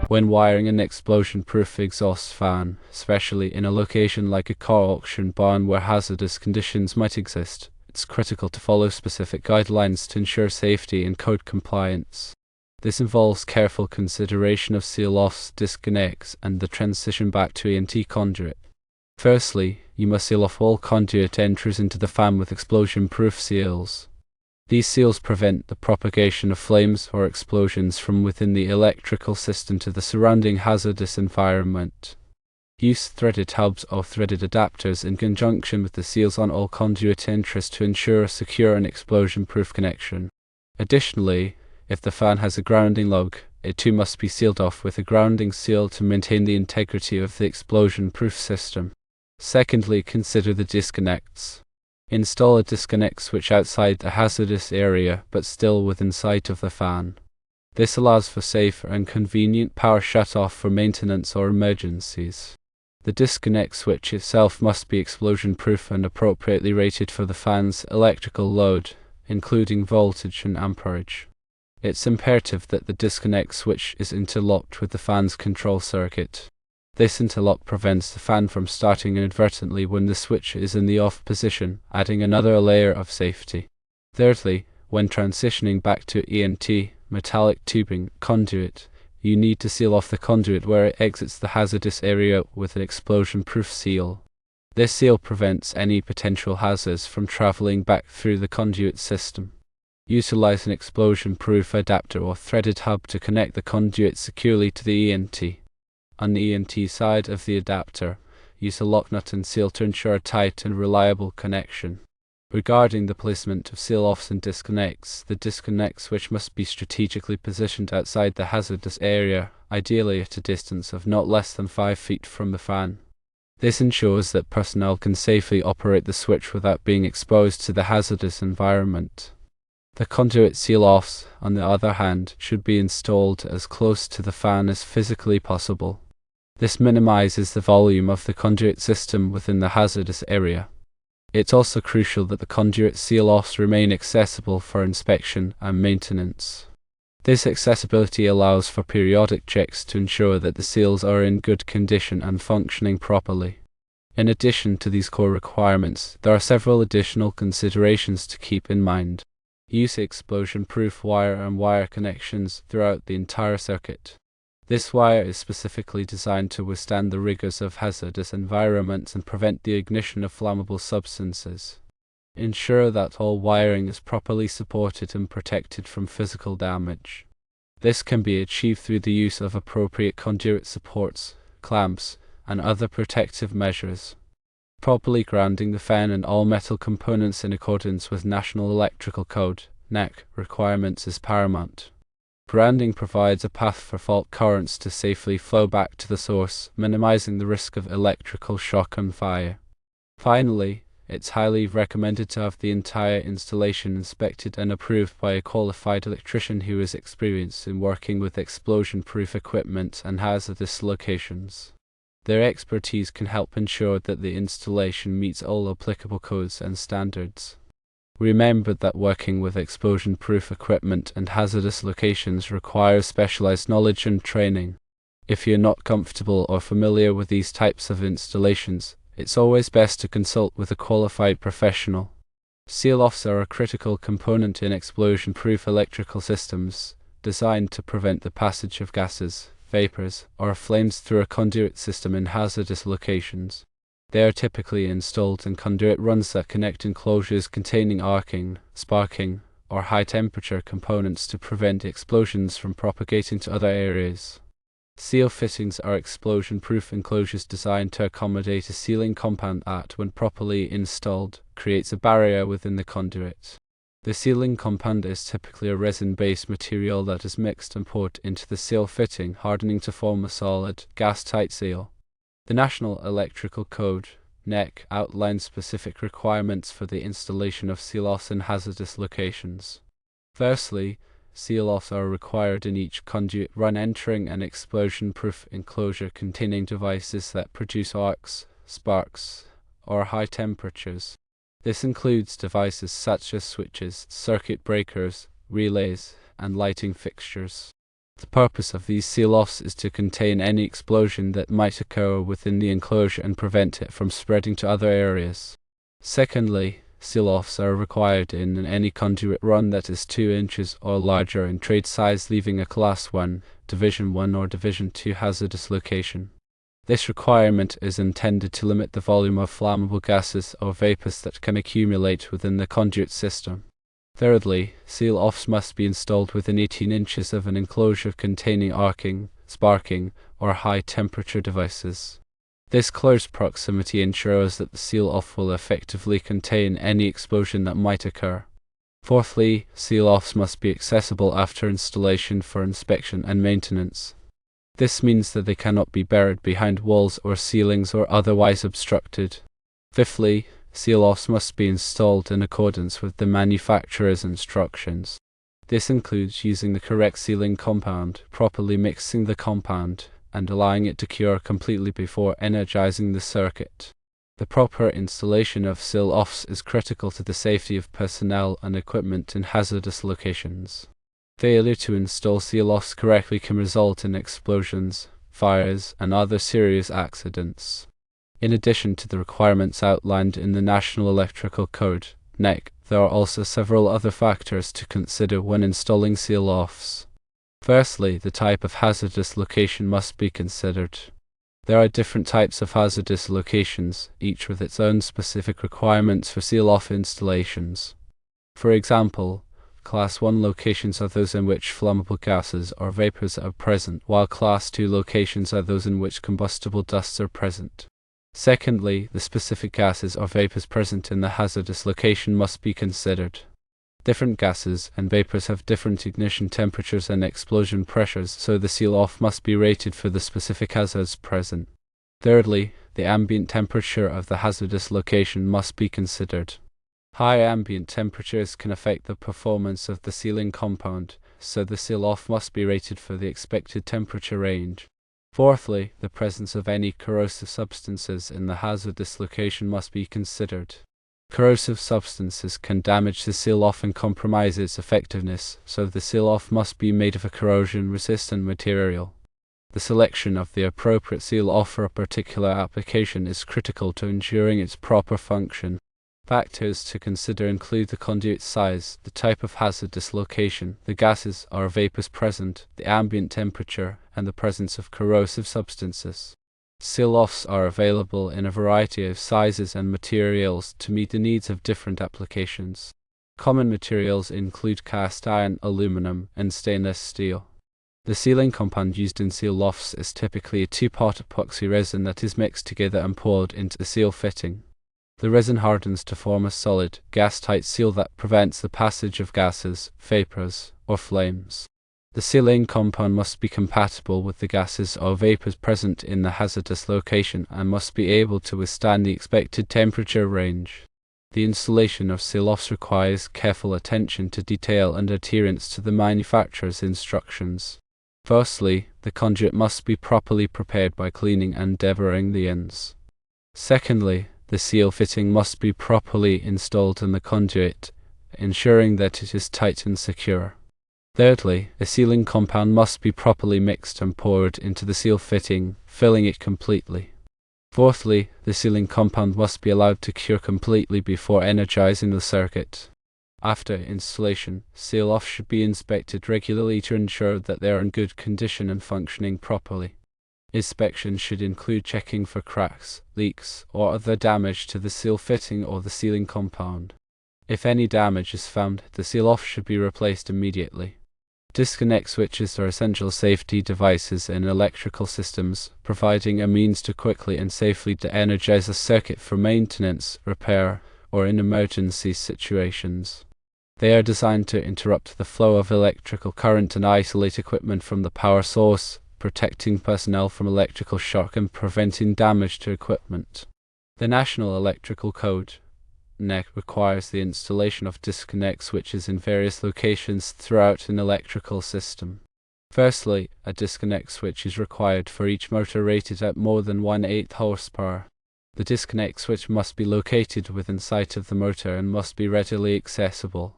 When wiring an explosion-proof exhaust fan, especially in a location like a car auction barn where hazardous conditions might exist, it's critical to follow specific guidelines to ensure safety and code compliance. This involves careful consideration of seal-offs, disconnects, and the transition back to ENT conduit. Firstly, you must seal off all conduit entries into the fan with explosion-proof seals. These seals prevent the propagation of flames or explosions from within the electrical system to the surrounding hazardous environment. Use threaded hubs or threaded adapters in conjunction with the seals on all conduit entries to ensure a secure and explosion-proof connection. Additionally, if the fan has a grounding lug, it too must be sealed off with a grounding seal to maintain the integrity of the explosion-proof system. Secondly, consider the disconnects. Install a disconnect switch outside the hazardous area but still within sight of the fan. This allows for safe and convenient power shut-off for maintenance or emergencies. The disconnect switch itself must be explosion-proof and appropriately rated for the fan's electrical load, including voltage and amperage. It's imperative that the disconnect switch is interlocked with the fan's control circuit. This interlock prevents the fan from starting inadvertently when the switch is in the off position, adding another layer of safety. Thirdly, when transitioning back to ENT, metallic tubing, conduit, you need to seal off the conduit where it exits the hazardous area with an explosion-proof seal. This seal prevents any potential hazards from traveling back through the conduit system. Utilize an explosion-proof adapter or threaded hub to connect the conduit securely to the ENT. On the ENT side of the adapter, use a lock nut and seal to ensure a tight and reliable connection. Regarding the placement of seal-offs and disconnects, the disconnect switch must be strategically positioned outside the hazardous area, ideally at a distance of not less than 5 feet from the fan. This ensures that personnel can safely operate the switch without being exposed to the hazardous environment. The conduit seal-offs, on the other hand, should be installed as close to the fan as physically possible. This minimizes the volume of the conduit system within the hazardous area. It's also crucial that the conduit seal-offs remain accessible for inspection and maintenance. This accessibility allows for periodic checks to ensure that the seals are in good condition and functioning properly. In addition to these core requirements, there are several additional considerations to keep in mind. Use explosion-proof wire and wire connections throughout the entire circuit. This wire is specifically designed to withstand the rigors of hazardous environments and prevent the ignition of flammable substances. Ensure that all wiring is properly supported and protected from physical damage. This can be achieved through the use of appropriate conduit supports, clamps, and other protective measures. Properly grounding the fan and all metal components in accordance with National Electrical Code (NEC) requirements is paramount. Grounding provides a path for fault currents to safely flow back to the source, minimizing the risk of electrical shock and fire. Finally, it's highly recommended to have the entire installation inspected and approved by a qualified electrician who is experienced in working with explosion-proof equipment and hazardous locations. Their expertise can help ensure that the installation meets all applicable codes and standards. Remember that working with explosion-proof equipment and hazardous locations requires specialized knowledge and training. If you're not comfortable or familiar with these types of installations, it's always best to consult with a qualified professional. Seal-offs are a critical component in explosion-proof electrical systems, designed to prevent the passage of gases, vapors, or flames through a conduit system in hazardous locations. They are typically installed in conduit runs that connect enclosures containing arcing, sparking, or high-temperature components to prevent explosions from propagating to other areas. Seal fittings are explosion-proof enclosures designed to accommodate a sealing compound that, when properly installed, creates a barrier within the conduit. The sealing compound is typically a resin-based material that is mixed and poured into the seal fitting, hardening to form a solid, gas-tight seal. The National Electrical Code (NEC) outlines specific requirements for the installation of seal-offs in hazardous locations. Firstly, seal-offs are required in each conduit run entering an explosion-proof enclosure containing devices that produce arcs, sparks, or high temperatures. This includes devices such as switches, circuit breakers, relays, and lighting fixtures. The purpose of these seal-offs is to contain any explosion that might occur within the enclosure and prevent it from spreading to other areas. Secondly, seal-offs are required in any conduit run that is 2 inches or larger in trade size, leaving a Class 1, Division 1 or Division 2 hazardous location. This requirement is intended to limit the volume of flammable gases or vapors that can accumulate within the conduit system. Thirdly, seal-offs must be installed within 18 inches of an enclosure containing arcing, sparking, or high-temperature devices. This close proximity ensures that the seal-off will effectively contain any explosion that might occur. Fourthly, seal-offs must be accessible after installation for inspection and maintenance. This means that they cannot be buried behind walls or ceilings or otherwise obstructed. Fifthly, seal-offs must be installed in accordance with the manufacturer's instructions. This includes using the correct sealing compound, properly mixing the compound, and allowing it to cure completely before energizing the circuit. The proper installation of seal-offs is critical to the safety of personnel and equipment in hazardous locations. Failure to install seal-offs correctly can result in explosions, fires, and other serious accidents. In addition to the requirements outlined in the National Electrical Code, NEC, there are also several other factors to consider when installing seal-offs. Firstly, the type of hazardous location must be considered. There are different types of hazardous locations, each with its own specific requirements for seal-off installations. For example, Class 1 locations are those in which flammable gases or vapors are present, while Class 2 locations are those in which combustible dusts are present. Secondly, the specific gases or vapors present in the hazardous location must be considered. Different gases and vapors have different ignition temperatures and explosion pressures, so the seal-off must be rated for the specific hazards present. Thirdly, the ambient temperature of the hazardous location must be considered. High ambient temperatures can affect the performance of the sealing compound, so the seal-off must be rated for the expected temperature range. Fourthly, the presence of any corrosive substances in the hazardous location must be considered. Corrosive substances can damage the seal-off and compromise its effectiveness, so the seal-off must be made of a corrosion-resistant material. The selection of the appropriate seal-off for a particular application is critical to ensuring its proper function. Factors to consider include the conduit size, the type of hazardous location, the gases or vapors present, the ambient temperature, and the presence of corrosive substances. Seal-offs are available in a variety of sizes and materials to meet the needs of different applications. Common materials include cast iron, aluminum, and stainless steel. The sealing compound used in seal-offs is typically a 2-part epoxy resin that is mixed together and poured into the seal fitting. The resin hardens to form a solid, gas-tight seal that prevents the passage of gases, vapors, or flames. The sealing compound must be compatible with the gases or vapors present in the hazardous location and must be able to withstand the expected temperature range. The installation of seal-offs requires careful attention to detail and adherence to the manufacturer's instructions. Firstly, the conduit must be properly prepared by cleaning and deburring the ends. Secondly, the seal fitting must be properly installed in the conduit, ensuring that it is tight and secure. Thirdly, the sealing compound must be properly mixed and poured into the seal fitting, filling it completely. Fourthly, the sealing compound must be allowed to cure completely before energizing the circuit. After installation, seal-offs should be inspected regularly to ensure that they are in good condition and functioning properly. Inspection should include checking for cracks, leaks, or other damage to the seal fitting or the sealing compound. If any damage is found, the seal-off should be replaced immediately. Disconnect switches are essential safety devices in electrical systems, providing a means to quickly and safely de-energize a circuit for maintenance, repair, or in emergency situations. They are designed to interrupt the flow of electrical current and isolate equipment from the power source, protecting personnel from electrical shock and preventing damage to equipment. The National Electrical Code, NEC, requires the installation of disconnect switches in various locations throughout an electrical system. Firstly, a disconnect switch is required for each motor rated at more than 1/8 horsepower. The disconnect switch must be located within sight of the motor and must be readily accessible.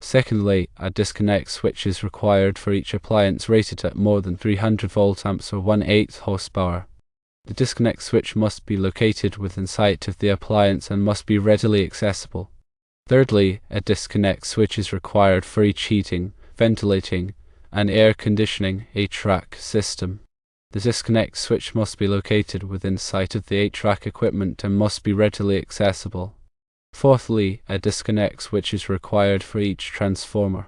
Secondly, a disconnect switch is required for each appliance rated at more than 300 volt amps or 1/8 horsepower. The disconnect switch must be located within sight of the appliance and must be readily accessible. Thirdly, a disconnect switch is required for each heating, ventilating, and air conditioning HVAC system. The disconnect switch must be located within sight of the HVAC equipment and must be readily accessible. Fourthly, a disconnect switch is required for each transformer.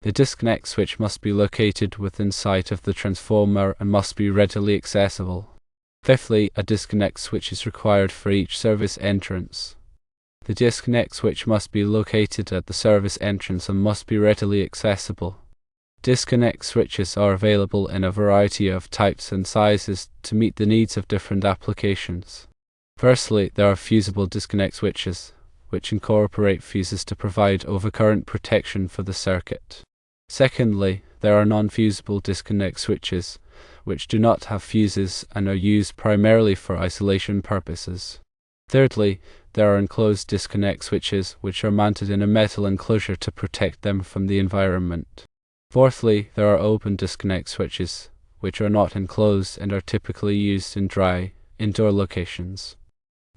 The disconnect switch must be located within sight of the transformer and must be readily accessible. Fifthly, a disconnect switch is required for each service entrance. The disconnect switch must be located at the service entrance and must be readily accessible. Disconnect switches are available in a variety of types and sizes to meet the needs of different applications. Firstly, there are fusible disconnect switches, which incorporate fuses to provide overcurrent protection for the circuit. Secondly, there are non-fusible disconnect switches, which do not have fuses and are used primarily for isolation purposes. Thirdly, there are enclosed disconnect switches, which are mounted in a metal enclosure to protect them from the environment. Fourthly, there are open disconnect switches, which are not enclosed and are typically used in dry, indoor locations.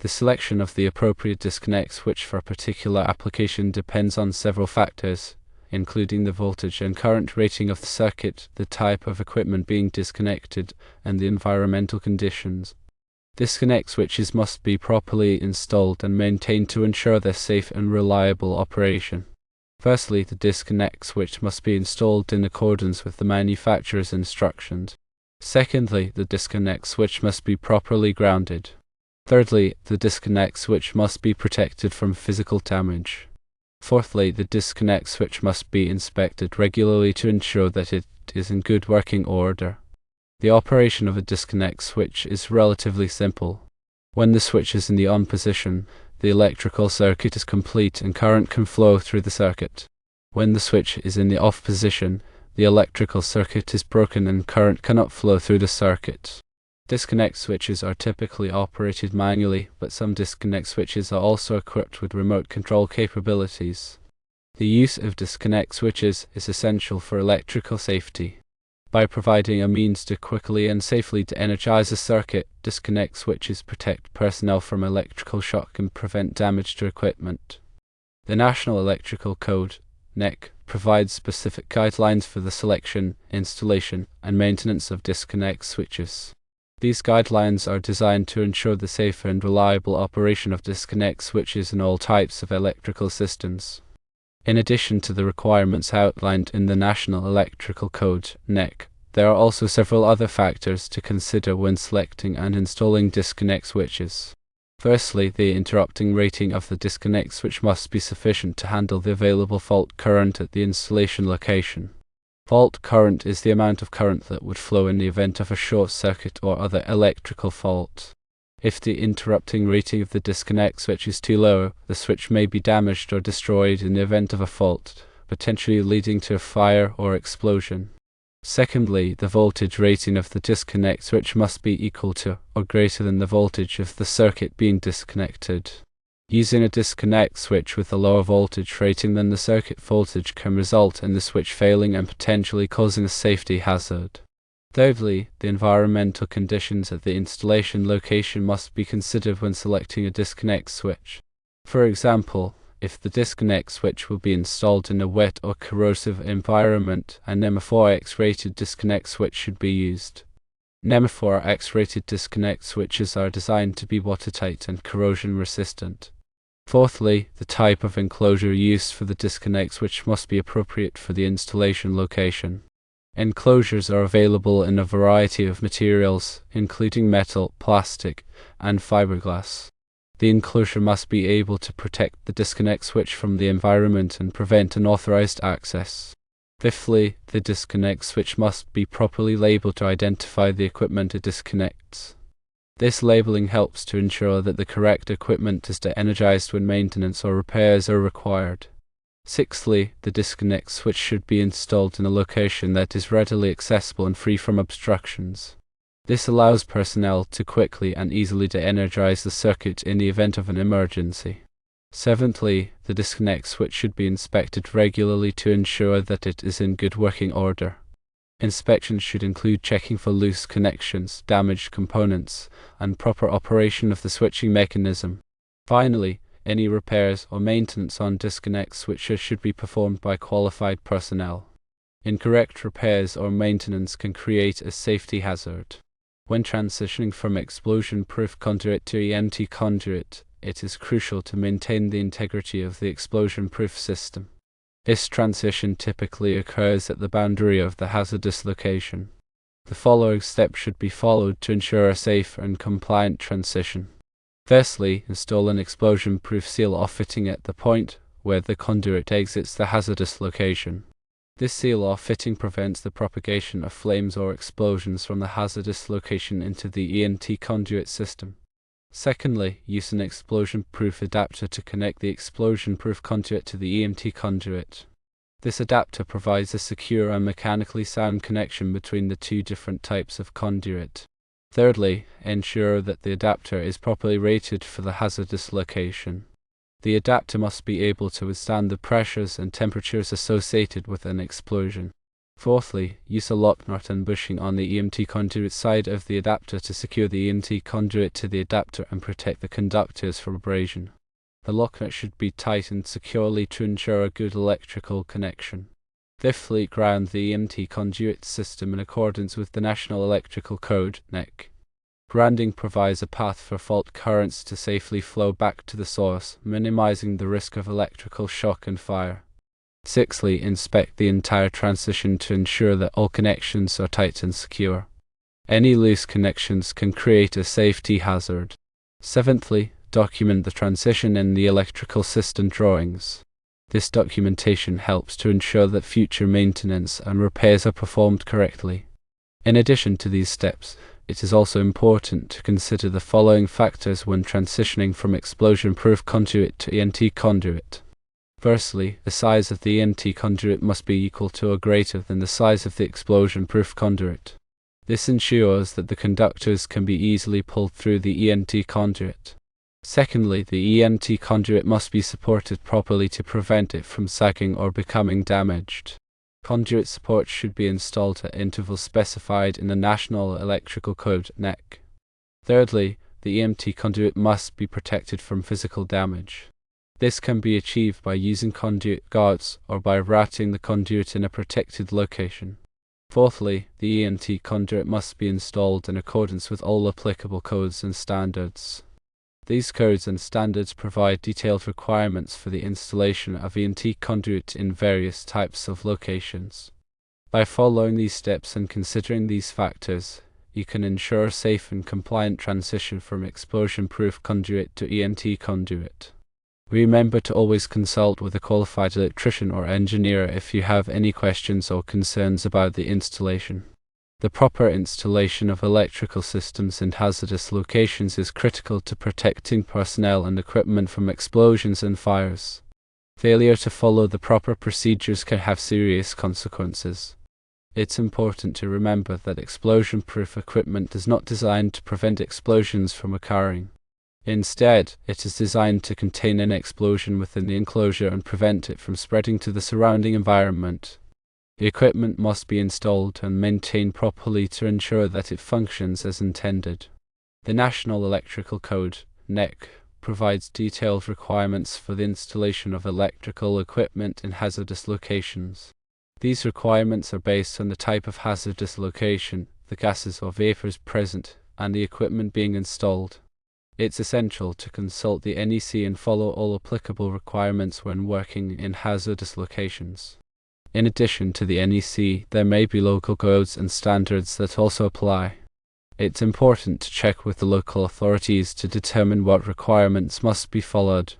The selection of the appropriate disconnect switch for a particular application depends on several factors, including the voltage and current rating of the circuit, the type of equipment being disconnected, and the environmental conditions. Disconnect switches must be properly installed and maintained to ensure their safe and reliable operation. Firstly, the disconnect switch must be installed in accordance with the manufacturer's instructions. Secondly, the disconnect switch must be properly grounded. Thirdly, the disconnect switch must be protected from physical damage. Fourthly, the disconnect switch must be inspected regularly to ensure that it is in good working order. The operation of a disconnect switch is relatively simple. When the switch is in the on position, the electrical circuit is complete and current can flow through the circuit. When the switch is in the off position, the electrical circuit is broken and current cannot flow through the circuit. Disconnect switches are typically operated manually, but some disconnect switches are also equipped with remote control capabilities. The use of disconnect switches is essential for electrical safety. By providing a means to quickly and safely de-energize a circuit, disconnect switches protect personnel from electrical shock and prevent damage to equipment. The National Electrical Code, NEC, provides specific guidelines for the selection, installation, and maintenance of disconnect switches. These guidelines are designed to ensure the safe and reliable operation of disconnect switches in all types of electrical systems. In addition to the requirements outlined in the National Electrical Code, NEC, there are also several other factors to consider when selecting and installing disconnect switches. Firstly, the interrupting rating of the disconnect switch must be sufficient to handle the available fault current at the installation location. Fault current is the amount of current that would flow in the event of a short circuit or other electrical fault. If the interrupting rating of the disconnect switch is too low, the switch may be damaged or destroyed in the event of a fault, potentially leading to a fire or explosion. Secondly, the voltage rating of the disconnect switch must be equal to or greater than the voltage of the circuit being disconnected. Using a disconnect switch with a lower voltage rating than the circuit voltage can result in the switch failing and potentially causing a safety hazard. Thirdly, the environmental conditions at the installation location must be considered when selecting a disconnect switch. For example, if the disconnect switch will be installed in a wet or corrosive environment, an NEMA 4X rated disconnect switch should be used. NEMA 4X rated disconnect switches are designed to be watertight and corrosion resistant. Fourthly, the type of enclosure used for the disconnect switch must be appropriate for the installation location. Enclosures are available in a variety of materials, including metal, plastic, and fiberglass. The enclosure must be able to protect the disconnect switch from the environment and prevent unauthorized access. Fifthly, the disconnect switch must be properly labeled to identify the equipment it disconnects. This labeling helps to ensure that the correct equipment is de-energized when maintenance or repairs are required. Sixthly, the disconnect switch should be installed in a location that is readily accessible and free from obstructions. This allows personnel to quickly and easily de-energize the circuit in the event of an emergency. Seventhly, the disconnect switch should be inspected regularly to ensure that it is in good working order. Inspections should include checking for loose connections, damaged components, and proper operation of the switching mechanism. Finally, any repairs or maintenance on disconnect switches should be performed by qualified personnel. Incorrect repairs or maintenance can create a safety hazard. When transitioning from explosion-proof conduit to EMT conduit, it is crucial to maintain the integrity of the explosion-proof system. This transition typically occurs at the boundary of the hazardous location. The following steps should be followed to ensure a safe and compliant transition. Firstly, install an explosion-proof seal-off fitting at the point where the conduit exits the hazardous location. This seal-off fitting prevents the propagation of flames or explosions from the hazardous location into the EMT conduit system. Secondly, use an explosion-proof adapter to connect the explosion-proof conduit to the EMT conduit. This adapter provides a secure and mechanically sound connection between the two different types of conduit. Thirdly, ensure that the adapter is properly rated for the hazardous location. The adapter must be able to withstand the pressures and temperatures associated with an explosion. Fourthly, use a lock nut and bushing on the EMT conduit side of the adapter to secure the EMT conduit to the adapter and protect the conductors from abrasion. The lock nut should be tightened securely to ensure a good electrical connection. Fifthly, ground the EMT conduit system in accordance with the National Electrical Code, NEC. Grounding provides a path for fault currents to safely flow back to the source, minimizing the risk of electrical shock and fire. Sixthly, inspect the entire transition to ensure that all connections are tight and secure. Any loose connections can create a safety hazard. Seventhly, document the transition in the electrical system drawings. This documentation helps to ensure that future maintenance and repairs are performed correctly. In addition to these steps, it is also important to consider the following factors when transitioning from explosion-proof conduit to EMT conduit. Firstly, the size of the EMT conduit must be equal to or greater than the size of the explosion-proof conduit. This ensures that the conductors can be easily pulled through the EMT conduit. Secondly, the EMT conduit must be supported properly to prevent it from sagging or becoming damaged. Conduit support should be installed at intervals specified in the National Electrical Code, NEC. Thirdly, the EMT conduit must be protected from physical damage. This can be achieved by using conduit guards or by routing the conduit in a protected location. Fourthly, the EMT conduit must be installed in accordance with all applicable codes and standards. These codes and standards provide detailed requirements for the installation of EMT conduit in various types of locations. By following these steps and considering these factors, you can ensure a safe and compliant transition from explosion-proof conduit to EMT conduit. Remember to always consult with a qualified electrician or engineer if you have any questions or concerns about the installation. The proper installation of electrical systems in hazardous locations is critical to protecting personnel and equipment from explosions and fires. Failure to follow the proper procedures can have serious consequences. It's important to remember that explosion-proof equipment is not designed to prevent explosions from occurring. Instead, it is designed to contain an explosion within the enclosure and prevent it from spreading to the surrounding environment. The equipment must be installed and maintained properly to ensure that it functions as intended. The National Electrical Code, NEC, provides detailed requirements for the installation of electrical equipment in hazardous locations. These requirements are based on the type of hazardous location, the gases or vapors present, and the equipment being installed. It's essential to consult the NEC and follow all applicable requirements when working in hazardous locations. In addition to the NEC, there may be local codes and standards that also apply. It's important to check with the local authorities to determine what requirements must be followed.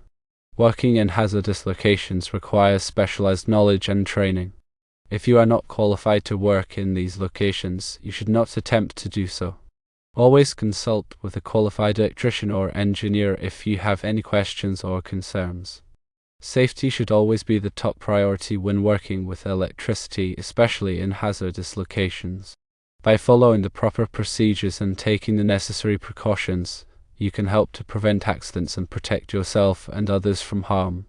Working in hazardous locations requires specialized knowledge and training. If you are not qualified to work in these locations, you should not attempt to do so. Always consult with a qualified electrician or engineer if you have any questions or concerns. Safety should always be the top priority when working with electricity, especially in hazardous locations. By following the proper procedures and taking the necessary precautions, you can help to prevent accidents and protect yourself and others from harm.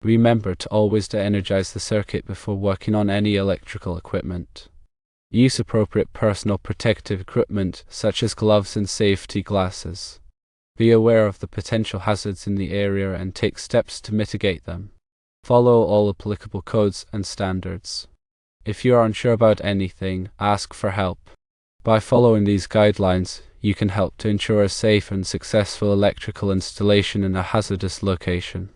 Remember to always de-energize the circuit before working on any electrical equipment. Use appropriate personal protective equipment such as gloves and safety glasses. Be aware of the potential hazards in the area and take steps to mitigate them. Follow all applicable codes and standards. If you are unsure about anything, ask for help. By following these guidelines, you can help to ensure a safe and successful electrical installation in a hazardous location.